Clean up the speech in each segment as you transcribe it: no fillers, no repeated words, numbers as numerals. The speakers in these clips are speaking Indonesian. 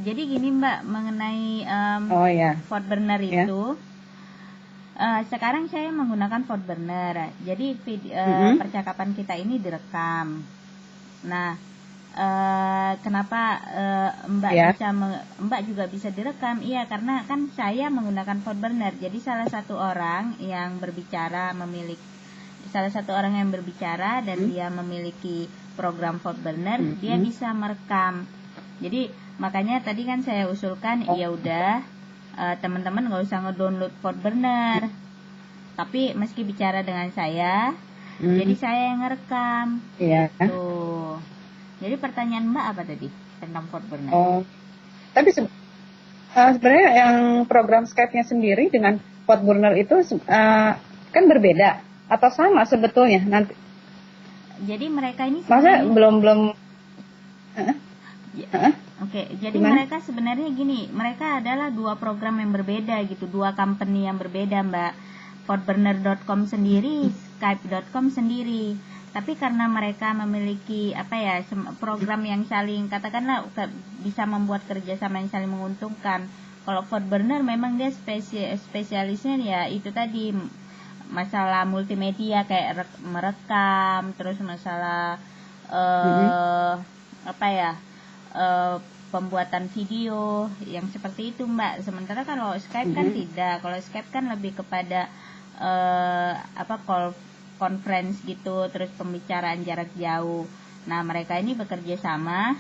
Jadi gini Mbak, mengenai Oh ya, FortBurner ya. itu, sekarang saya menggunakan FortBurner. Jadi Mm-mm. percakapan kita ini direkam. Nah, kenapa Mbak Ya. Mbak juga bisa direkam? Iya, karena kan saya menggunakan FortBurner. Jadi salah satu orang yang berbicara dan Mm. dia memiliki program FortBurner, dia Mm-mm. bisa merekam. Jadi makanya tadi kan saya usulkan, Oh, ya udah teman-teman nggak usah ngedownload FortBurner, tapi meski bicara dengan saya, jadi saya yang ngerekam iya. gitu. Jadi pertanyaan Mbak apa tadi tentang FortBurner? Oh, tapi sebenarnya yang program Skype-nya sendiri dengan FortBurner itu kan berbeda atau sama sebetulnya nanti? Jadi mereka ini Maksudnya sebenarnya belum. Oke, jadi Gimana? mereka sebenarnya gini, mereka adalah dua program yang berbeda gitu, dua company yang berbeda Mbak. FortBurner.com sendiri, Skype.com sendiri. Tapi karena mereka memiliki program yang saling katakanlah bisa membuat kerjasama yang saling menguntungkan. Kalau FortBurner memang dia spesialisnya ya itu tadi masalah multimedia kayak merekam, terus masalah Mm-mm. apa ya eh, pembuatan video yang seperti itu Mbak. Sementara kalau Skype kan Mm-mm. tidak. Kalau Skype kan lebih kepada call conference gitu, terus pembicaraan jarak jauh. Nah mereka ini bekerja sama.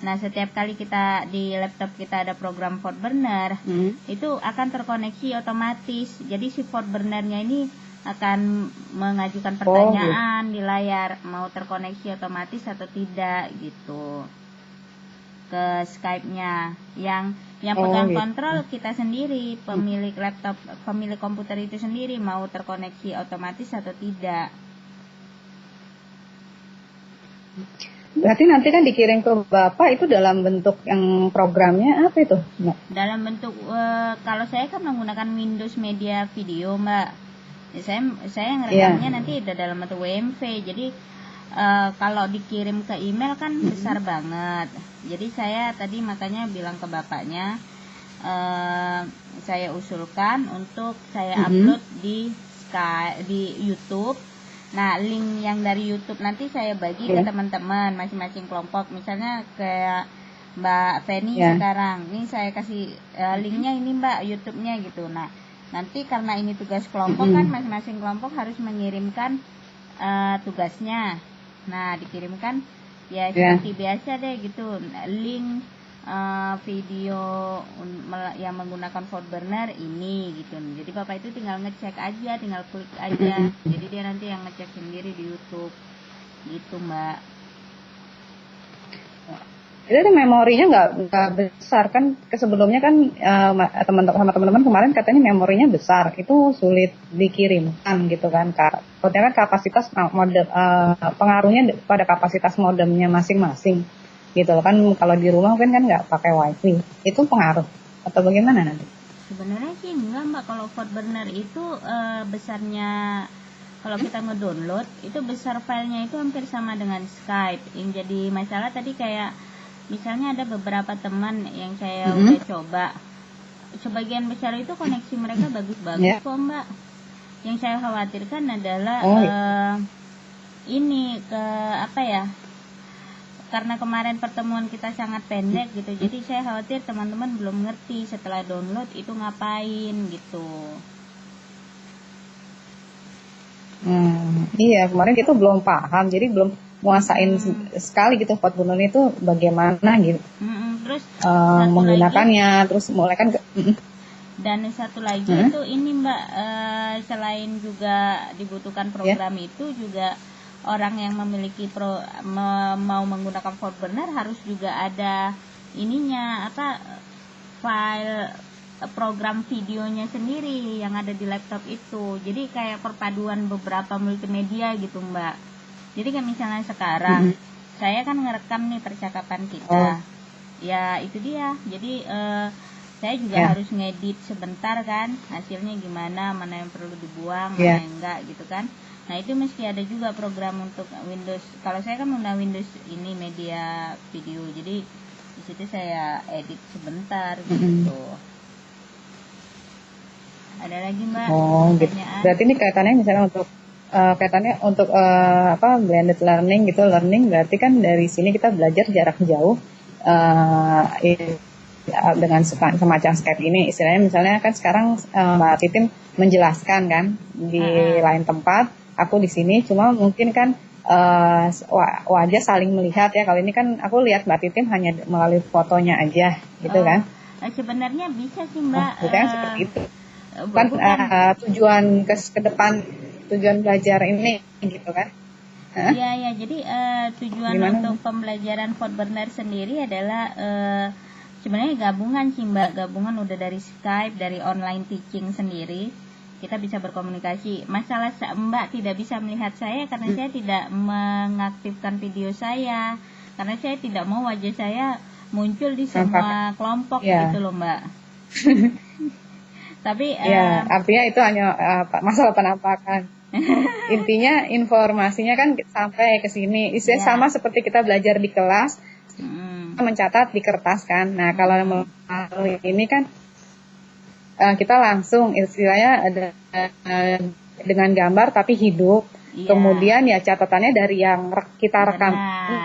Nah setiap kali kita di laptop kita ada program FortBurner, Mm-mm. itu akan terkoneksi otomatis. Jadi si FortBurner-nya ini akan mengajukan Oh, gitu. pertanyaan di layar mau terkoneksi otomatis atau tidak gitu ke Skype-nya. Yang Oh, pegang gitu. kontrol kita sendiri, pemilik laptop, pemilik komputer itu sendiri mau terkoneksi otomatis atau tidak. Berarti nanti kan dikirim ke Bapak itu dalam bentuk yang programnya apa itu, Mbak? Dalam bentuk kalau saya kan menggunakan Windows Media Video, Mbak. Ya, saya Iya. ngerekamnya nanti dalam bentuk WMV. Jadi kalau dikirim ke email kan besar banget. Jadi saya tadi makanya bilang ke bapaknya, saya usulkan untuk saya upload di YouTube. Nah, link yang dari YouTube nanti saya bagi ke Iya. teman-teman masing-masing kelompok. Misalnya kayak Mbak Feni Iya. sekarang, ini saya kasih linknya ini Mbak YouTube-nya gitu. Nah, nanti karena ini tugas kelompok kan masing-masing kelompok harus mengirimkan tugasnya. Nah, dikirimkan ya Iya. seperti biasa deh gitu, link video yang menggunakan FortBurner ini gitu. Jadi Bapak itu tinggal ngecek aja, tinggal klik aja. Jadi dia nanti yang ngecek sendiri di YouTube. Gitu, Mbak. Itu memorinya nggak besar kan? Sebelumnya kan teman-teman kemarin katanya memorinya besar, itu sulit dikirimkan gitu kan, Kak. Soalnya kan kapasitas modem, pengaruhnya pada kapasitas modemnya masing-masing gitu loh kan. Kalau di rumah kan nggak pakai wifi, itu pengaruh atau bagaimana nanti? Sebenarnya sih enggak Mbak, kalau FortBurner itu besarnya kalau kita ngedownload itu besar filenya itu hampir sama dengan Skype. Yang jadi masalah tadi kayak misalnya ada beberapa teman yang saya udah coba, sebagian besar itu koneksi mereka bagus-bagus kok Mbak. Yang saya khawatirkan adalah ini ke karena kemarin pertemuan kita sangat pendek gitu, jadi saya khawatir teman-teman belum ngerti setelah download itu ngapain gitu. Iya, kemarin kita belum paham, jadi belum menguasain sekali gitu FortBurner itu bagaimana gitu. Terus menggunakannya, terus mulai kan dan satu lagi itu ini Mbak, selain juga dibutuhkan program itu juga orang yang memiliki mau menggunakan FortBurner harus juga ada ininya file program videonya sendiri yang ada di laptop itu. Jadi kayak perpaduan beberapa multimedia gitu Mbak. Jadi kayak misalnya sekarang saya kan ngerekam nih percakapan kita. Ya itu dia. Jadi saya juga harus ngedit sebentar kan, hasilnya gimana, mana yang perlu dibuang, mana yang enggak gitu kan. Nah itu mesti ada juga program untuk Windows. Kalau saya kan menggunakan Windows ini media video, jadi Di situ saya edit sebentar Mm-mm. gitu. Ada lagi Mbak Oh, gitu. pertanyaan? Berarti ini kaitannya misalnya untuk blended learning gitu, learning berarti kan dari sini kita belajar jarak jauh dengan semacam Skype ini. Istilahnya misalnya kan sekarang Mbak Titin menjelaskan kan di lain tempat, aku di sini, cuma mungkin kan wajah saling melihat ya. Kalau ini kan aku lihat Mbak Titin hanya melalui fotonya aja gitu kan. Sebenarnya bisa sih Mbak. Seperti itu. Kan Bukan. tujuan ke depan tujuan belajar ini gitu kan. Iya, jadi tujuan Gimana? untuk pembelajaran Fortberner sendiri adalah sebenarnya gabungan sih Mbak, gabungan udah dari Skype, dari online teaching sendiri. Kita bisa berkomunikasi. Masalah Mbak tidak bisa melihat saya karena saya tidak mengaktifkan video saya, karena saya tidak mau wajah saya muncul di semua kelompok gitu loh Mbak. Tapi artinya itu hanya masalah penampakan. Intinya informasinya kan sampai ke sini. Istilah sama seperti kita belajar di kelas, kita mencatat di kertas kan. Nah, kalau melalui ini kan kita langsung istilahnya ada dengan gambar tapi hidup. Kemudian ya catatannya dari yang kita rekam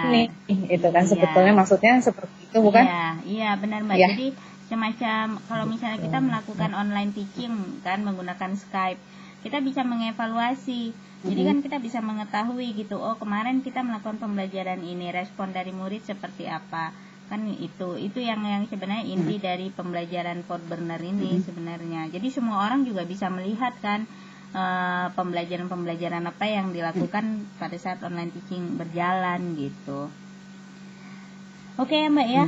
ini, itu kan sebetulnya maksudnya seperti itu bukan? Iya, benar Mbak. Jadi semacam kalau misalnya kita melakukan online teaching kan menggunakan Skype, kita bisa mengevaluasi. Jadi kan kita bisa mengetahui gitu, oh kemarin kita melakukan pembelajaran ini, respon dari murid seperti apa. Kan itu yang sebenarnya inti dari pembelajaran Fortberner ini sebenarnya. Jadi semua orang juga bisa melihat kan pembelajaran apa yang dilakukan pada saat online teaching berjalan gitu. Oke ya Mbak ya.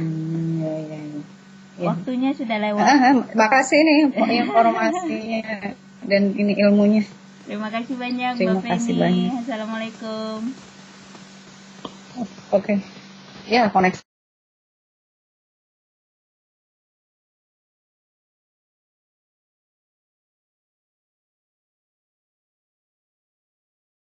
Waktunya sudah lewat. Makasih nih informasinya dan ini ilmunya. Terima kasih banyak Mbak Feni. Assalamualaikum. Oke. Ya, koneksi.